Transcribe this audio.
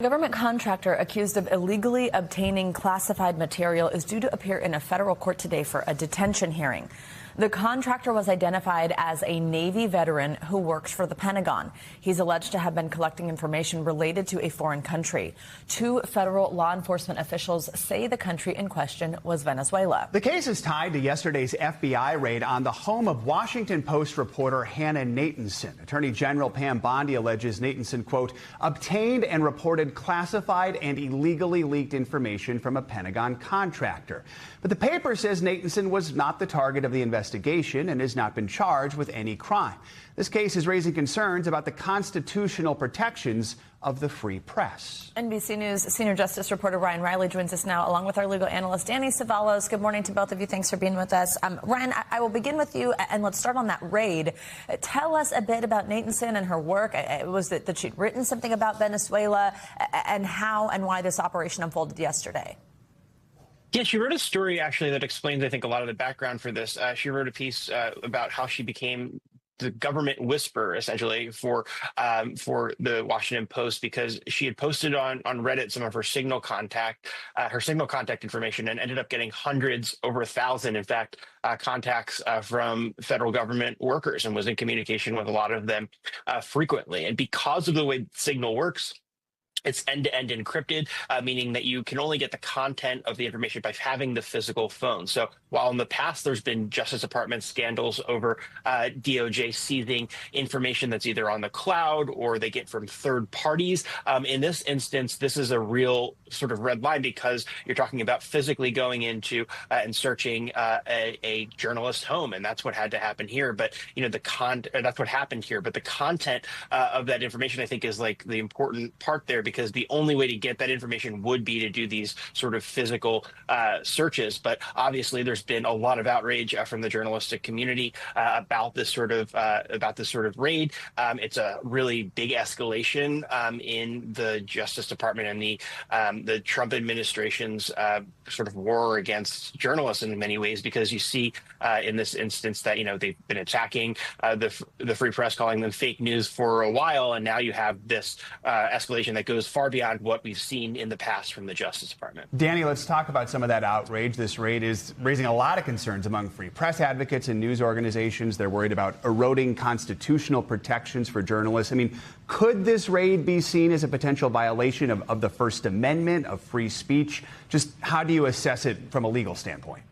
A government contractor accused of illegally obtaining classified material is due to appear in a federal court today for a detention hearing. The contractor was identified as a Navy veteran who works for the Pentagon. He's alleged to have been collecting information related to a foreign country. Two federal law enforcement officials say the country in question was Venezuela. The case is tied to yesterday's FBI raid on the home of Washington Post reporter Hannah Natanson. Attorney General Pam Bondi alleges Natanson, quote, obtained and reported classified and illegally leaked information from a Pentagon contractor. But the paper says Natanson was not the target of the investigation and has not been charged with any crime. This case is raising concerns about the constitutional protections of the free press. NBC News senior justice reporter Ryan Riley joins us now, along with our legal analyst Danny Savalos. Good morning to both of you. Thanks for being with us. Ryan, I will begin with you, and let's start on that raid. Tell us a bit about Natanson and her work. Was it that she'd written something about Venezuela, and how and why this operation unfolded yesterday? Yeah, she wrote a story actually that explains, I think, a lot of the background for this. She wrote a piece about how she became the government whisperer, essentially, for the Washington Post, because she had posted on Reddit some of her signal contact information, and ended up getting hundreds, over 1,000, in fact, contacts from federal government workers, and was in communication with a lot of them frequently. And because of the way Signal works, it's end-to-end encrypted, meaning that you can only get the content of the information by having the physical phone. So while in the past there's been Justice Department scandals over DOJ seizing information that's either on the cloud or they get from third parties, in this instance, this is a real sort of red line, because you're talking about physically going into and searching a journalist's home, and that's what had to happen here. But that's what happened here. But the content of that information, I think, is like the important part there, because the only way to get that information would be to do these sort of physical searches. But obviously, there's been a lot of outrage from the journalistic community about this sort of raid. It's a really big escalation in the Justice Department and the Trump administration's sort of war against journalists in many ways, because you see in this instance that they've been attacking the free press, calling them fake news for a while, and now you have this escalation that goes far beyond what we've seen in the past from the Justice Department. Danny, let's talk about some of that outrage. This raid is raising a lot of concerns among free press advocates and news organizations. They're worried about eroding constitutional protections for journalists. I mean, could this raid be seen as a potential violation of the First Amendment, of free speech? Just how do you assess it from a legal standpoint?